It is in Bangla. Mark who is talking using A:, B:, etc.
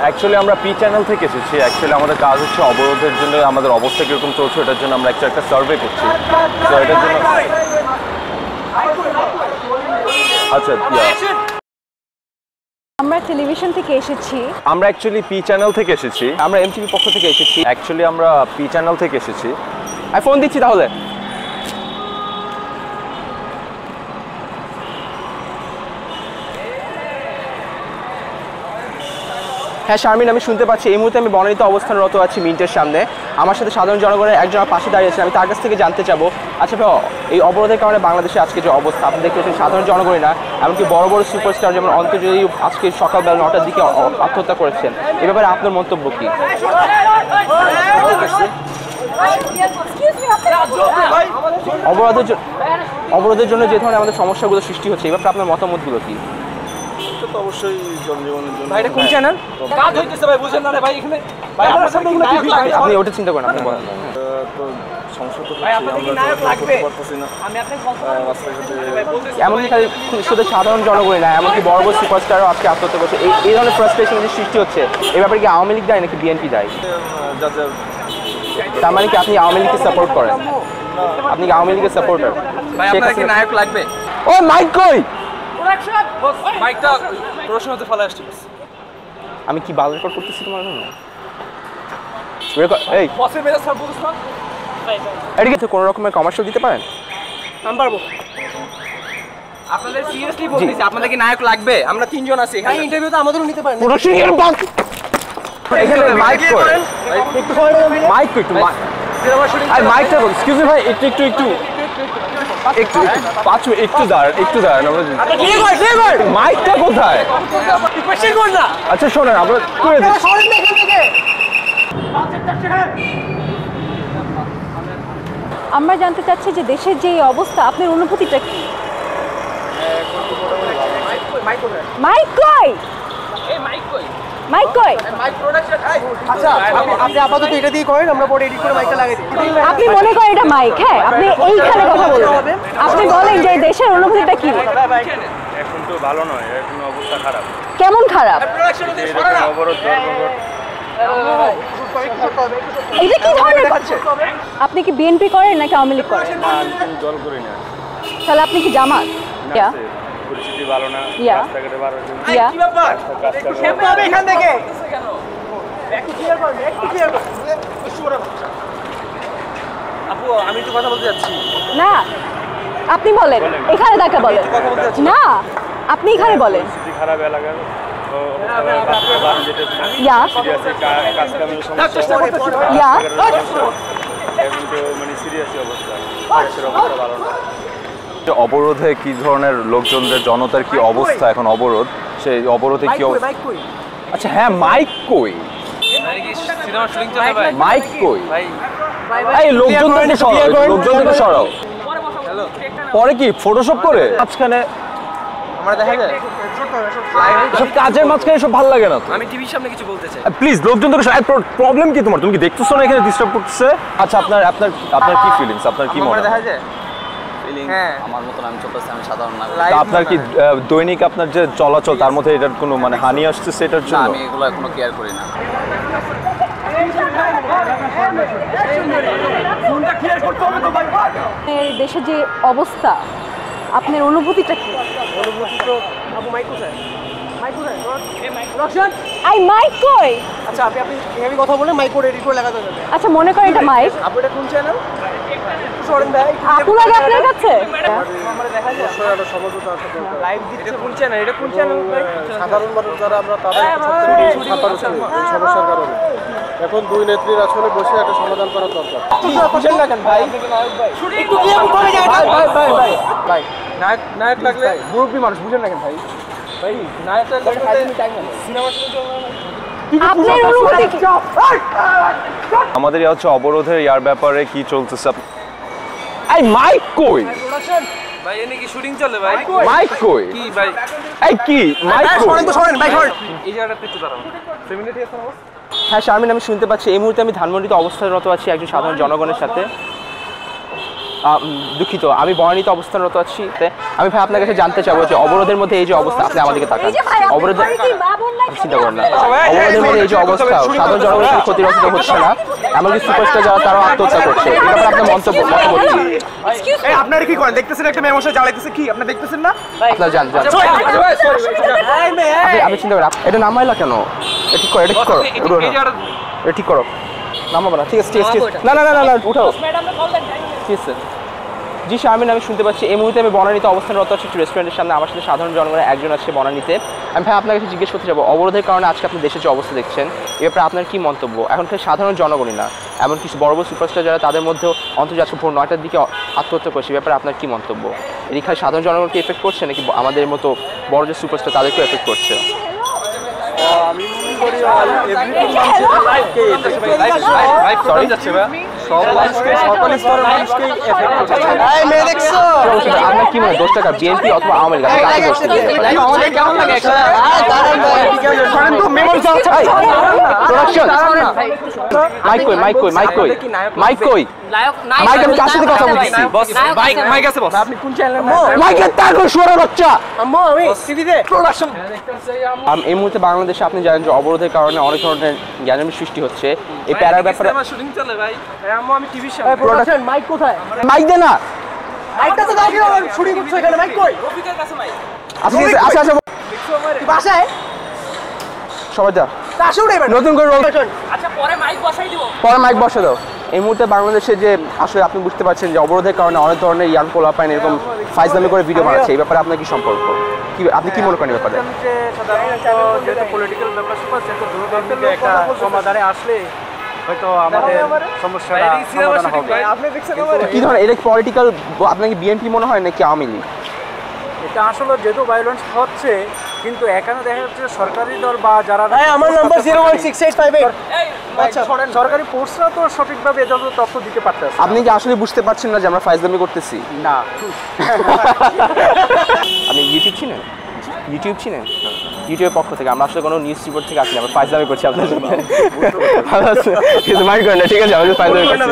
A: অ্যাকচুয়ালি আমরা পি চ্যানেল থেকে এসেছি। অ্যাকচুয়ালি আমাদের কাজ হচ্ছে অবরোধের জন্য আমাদের অবস্থা কীরকম চলছে এটার জন্য আমরা একটা সার্ভে করছি। তো এটার জন্য আচ্ছা,
B: আমরা টেলিভিশন থেকে এসেছি।
A: আমরা অ্যাকচুয়ালি পি চ্যানেল থেকে এসেছি।
C: আমরা এমটিভি পক্ষ থেকে এসেছি।
A: অ্যাকচুয়ালি আমরা পি চ্যানেল থেকে এসেছি।
C: আমি ফোন দিচ্ছি তাহলে। হ্যাঁ শারমিন, আমি শুনতে পাচ্ছি। এই মুহূর্তে আমি বনানীতে অবস্থানরত আছি মিন্টের সামনে। আমার সাথে সাধারণ জনগণের একজন পাশে দাঁড়িয়েছে। আমি তার কাছ থেকে জানতে চাবো, আচ্ছা ভাই, এই অবরোধের কারণে বাংলাদেশে আজকে যে অবস্থা আপনি দেখতে পাচ্ছেন, সাধারণ জনগণই না, এমনকি বড় বড় সুপারস্টার যেমন অন্তর্জাতীয় আজকে সকালবেলা 9টার দিকে আত্মহত্যা করেছেন। এ ব্যাপারে আপনার মন্তব্য কী? অবরোধের জন্য যে ধরনের আমাদের সমস্যাগুলো সৃষ্টি হচ্ছে, এই ব্যাপারে আপনার মতামতগুলো কী?
D: তো অবশ্যই জনজীবনের জন্য।
C: ভাই এটা কোন চ্যানেল? কাজ হইতেছে ভাই, বুঝেন না রে ভাই। এখানে ভাই আপনার সামনে এগুলো কি ভাই? আপনি ওটা চিন্তা করেন, আপনি বলেন।
D: তো সমস্যা তো হচ্ছে, আমরা করতে পারতেছি না। আমি আপনাকে
C: এমনকি খালি শুধু সাধারণ জনগণই না, এমনকি বড় বড় সুপারস্টারও আজকে আত্মহত্যা করছে। এই ধরনের ফ্রাস্ট্রেশন যে সৃষ্টি হচ্ছে, এই ব্যাপারে কি আওয়ামী লীগ দায়ী নাকি বিএনপি দায়ী? তার মানে কি আপনি আওয়ামী লীগকে সাপোর্ট করেন? আপনি কি আওয়ামী লীগের সাপোর্টার?
E: ভাই আপনার কি নায়ক লাগবে?
C: ও মাইক কই?
E: মাইকটা প্রশ্নতে ফেলা আসছে।
C: আমি কি বাল রেকর্ড করতেছি তোমার জন্য? এই
E: বসের মেজাজ স্যার বলছ না?
C: এটা কি কোনো রকমের কমার্শিয়াল দিতে পারেন?
E: আমি পারবো। আপনাদের সিরিয়াসলি বলতেছি, আপনাদের কি নায়ক লাগবে? আমরা তিনজন আছি এখানে। ইন্টারভিউ তো আমাদেরও নিতে পারেন।
C: পুরো সিনিয়র বাস এখানে মাইক করেন। একটু মাইক কই, একটু মাইকটা বল। এক্সকিউজ মি ভাই, একটু 5 মিনিট একটু দাঁড়ান। মাইকটা কোথায়? আচ্ছা শোনেন, আমরা করে দিচ্ছি।
B: আমরা জানতে চাচ্ছি যে দেশের যে অবস্থা, আপনার অনুভূতিটা কি? মাইক কই? মাইক কই?
E: আচ্ছা আপনি আপাতত এটা দিয়ে করেন, আমরা পরে এডিট করে মাইকটা লাগিয়ে দিই।
B: আপনি মনে করেন এটা মাইক? হ্যাঁ, আপনি এইখানে কথা বলুন। আপনি বলেন যে দেশের অনুভূতিটা কি?
D: এখন তো ভালো নয়, এখন অবস্থা খারাপ।
B: কেমন খারাপ?
D: অবরোধ
B: এটা কি ধরনের কথা? আপনি কি বিএনপি করেন নাকি আওয়ামী লীগ করেন?
D: জল করি না।
B: তাহলে আপনি কি জামাত?
D: পরিস্থিতি ভালো না,
B: ইয়া।
D: রাস্তাঘাটে বার হচ্ছে।
E: কি ব্যাপার? একটু খেপে হবে এখান থেকে। একটু ক্লিয়ার করুন, একটু ক্লিয়ার করুন। আপু আমি একটু কথা বলতে যাচ্ছি।
B: না, আপনি বলেন, এখানে দেখা বলেন। না, আপনি এখানে বলেন।
D: পরিস্থিতি খারাপ এলাকার।
B: ইয়া ইয়া
A: অবরোধে কি ধরনের লোকজনদের, জনতার কি অবস্থা এখন? অবরোধ, সেই অবরোধে কি অবস্থা? আচ্ছা হ্যাঁ, মাইক কই?
E: সিনেমা শুটিং চলে ভাই।
A: মাইক কই?
E: ভাই
A: এই লোকজনদেরকে সরাও। পরে কি ফটোশপ করে মাঝখানে
E: আমরা দেখা যায়
A: সব কাজের মাঝখানে সব ভালো লাগে না তো।
E: আমি টিভির সামনে কিছু বলতে চাই।
A: প্লিজ লোকজনদেরকে প্রবলেম কি তোমার? তুমি কি দেখতেছো না এখানে ডিস্টার্ব করতেছে? আচ্ছা আপনার কি ফিলিংস, আপনার কি মনে হয়?
E: দেখা যায় হ্যাঁ
F: আমার মতন আমি চলতেছি, আমি সাধারণ নাগরিক।
A: তা আপনার কি দৈনিক আপনার যে চলাচল তার মধ্যে এটার কোনো মানে হানি আসছে সেটার জন্য?
F: আমি এগুলো কোনো কেয়ার করি না।
B: দেশের যে অবস্থা, আপনার অনুভূতিটা কি?
E: অনুভূতি তো আপু মাইক কোথায়? মাইক কোথায়?
B: আই মাইক কই?
E: আচ্ছা আপনি এভাবে কথা বলে মাইক করে এডিট করে লাগাতে হবে।
B: আচ্ছা মনে করেন এটা মাইক।
E: আপু এটা কোন চ্যানেল? সরেন ভাই।
B: আপু লাগে আপনার কাছে?
E: আমরা দেখা যায় একটা সমঝোতা আছে। লাইভ দিচ্ছে কোন চ্যানেল? এটা কোন চ্যানেল ভাই?
D: সাধারণ মানুষ যারা আমরা তাদের সমস্যার কারণে এখন দুই নেত্রীর আসলে বসে একটা সমাধান করার দরকার।
E: বুঝেন না কেন ভাই? একটু কি আপু করে যায় ভাই নায়ক লাগলে মুরব্বী মানুষ, বুঝেন না কেন ভাই? ভাই নায়ক লাগলে 5 মিনিট টাইম নেই। সিনেমা শুরু চলবে না।
B: আপনার অনুভূতি কি?
A: আমাদের হচ্ছে অবরোধের ইয়ার ব্যাপারে কি চলতেছে? এই মাইক কই?
E: ভাই এনে কি শুটিং চলে ভাই?
A: মাইক কই?
E: কি ভাই?
A: এই কি মাইক কই?
E: সরেন ভাই সরেন। এই জায়গাটাতে একটু দাঁড়ান। 7 মিনিট আছে না?
C: হ্যাঁ শারমিন, আমি শুনতে পাচ্ছি। এই মুহূর্তে আমি ধানমন্ডিতে অবস্থানরত আছি একজন সাধারণ জনগণের সাথে। দুঃখিত, আমি বনানীতে অবস্থানরত আছি। আমি ভাই আপনার কাছে জানতে চাবো যে অবরোধের মধ্যে এই যে অবস্থা, আপনি আমাদেরকে তাকান, অবরোধের চিন্তা করেন না, অবরোধের মধ্যে এই যে অবস্থা, সাধারণ জনগণের ক্ষতিগ্রস্ত হচ্ছে না, এমনকি সুপারস্টার যারা তারাও আত্মহত্যা করছে, এই ব্যাপারে আপনার মন্তব্য কি?
E: আপনারা কি করেন? দেখতেছেন একটা মেয়ে মশাই জ্বালাইতেছে, কি আপনারা দেখতেছেন না?
C: আপনার জান আপনি চিন্তা করেন, এটা নামাইলা কেন? এটা ঠিক করো, এটা ঠিক করো, এটা ঠিক করো, নামাবো না। ঠিক আছে, ঠিক আছে, না না না না উঠাও। ঠিক আছে জি শারমিন, আমি শুনতে পাচ্ছি। এই মুহূর্তে আমি বনানীতে অবস্থানরত আছি একটি রেস্টুরেন্টের সামনে। আমার সাথে সাধারণ জনগণের একজন আছে বনানীতে। আমি ভাই আপনার কাছে জিজ্ঞেস করতে যাবো, অবরোধের কারণে আজকে আপনি দেশের যে অবস্থা দেখছেন, এ ব্যাপারে আপনার কি মন্তব্য? এখন থেকে সাধারণ জনগণই না, এমন কিছু বড় বড় সুপারস্টার যারা, তাদের মধ্যেও অন্তত আজকে ভোর 9টার দিকে আত্মহত্যা করছে, এ ব্যাপারে আপনার কি মন্তব্য? এর খালি সাধারণ জনগণকে এফেক্ট করছে নাকি আমাদের মতো বড় যে সুপারস্টার তাদেরকেও এফেক্ট করছে?
D: আমি মনে করি
C: আপনার কি মনে, 10 টাকা বিএনপি অথবা আওয়ামী লীগ? মাইক কই, মাইক কই, মাইক কই, মাইক কই, মাইক আমি কার সাথে কথা বলতেছি?
E: মাইক আছে বস। আপনি কোন চ্যানেলে?
C: মাইকের তার কই, শুয়োরের বাচ্চা।
E: আম্মু আমি টিভিতে প্রোডাকশন।
C: এই মুহূর্তে বাংলাদেশে আপনি জানেন যে অবরোধের কারণে অনেক ধরনের জ্ঞানের সৃষ্টি হচ্ছে। এই প্যারার ব্যাপারে
E: আমার শুটিং চলে ভাই। আম্মু আমি টিভির সামনে।
C: প্রোডাকশন
E: মাইক কোথায়?
C: মাইক দে না,
E: মাইকটা তো দাও, আমার শুটিং করছে এখানে। মাইক কই? রফিকের কাছে মাইক।
C: আপনি আচ্ছা আচ্ছা
E: বাসায়
C: সবাই যা
E: আসো রে
C: নতুন করে রোল।
E: আচ্ছা পরে মাইক বসাই দিব।
C: পরে মাইক বসে দাও। এই মুহূর্তে বাংলাদেশে যে আসলে আপনি বুঝতে পারছেন যে অবরোধের কারণে অনেক ধরনের ইয়াং পোলাপাইন এরকম ফাইজলামি করে ভিডিও বানাচ্ছে, এই ব্যাপারে আপনার কি সম্পর্ক, কি আপনি কি মনে করেন এই ব্যাপারে?
D: সাধারণত যেহেতু পলিটিক্যাল ব্যাপার স্যাপার, সেহেতু দুর্নীতির একটা সমাধানে আসলে হয়তো আমাদের সমস্যাটা সমাধান হবে।
E: আপনি দেখছেন
C: কি ধরনের এটা পলিটিক্যাল, আপনাকে বিএনপি মনে হয় নাকি আওয়ামী লীগ?
D: এটা আসলে যেহেতু ভায়োলেন্স হচ্ছে, কিন্তু এখানে দেখা যাচ্ছে সরকারি দল বা যারা
E: আমার নাম্বার 01685।
D: আচ্ছা সরকারি পোস্টরা তো সঠিকভাবে এত তথ্য দিতে পারতেছে
C: আপনি কি আসলে বুঝতে পারছেন না যে আমরা ফাইজলামি করতেছি?
D: না।
C: আপনি ইউটিউব চিনেন? ইউটিউব চিনেন? ইউটিউবের পক্ষ থেকে আমরা আসলে কোনো নিউজ রিপোর্ট থেকে আসলে আমরা ফাইজলামি করছি আপনার জন্য। ভালো আছে, কিন্তু মাইন্ড করেন না, ঠিক আছে? আমাদের ফাইজলামি করছি।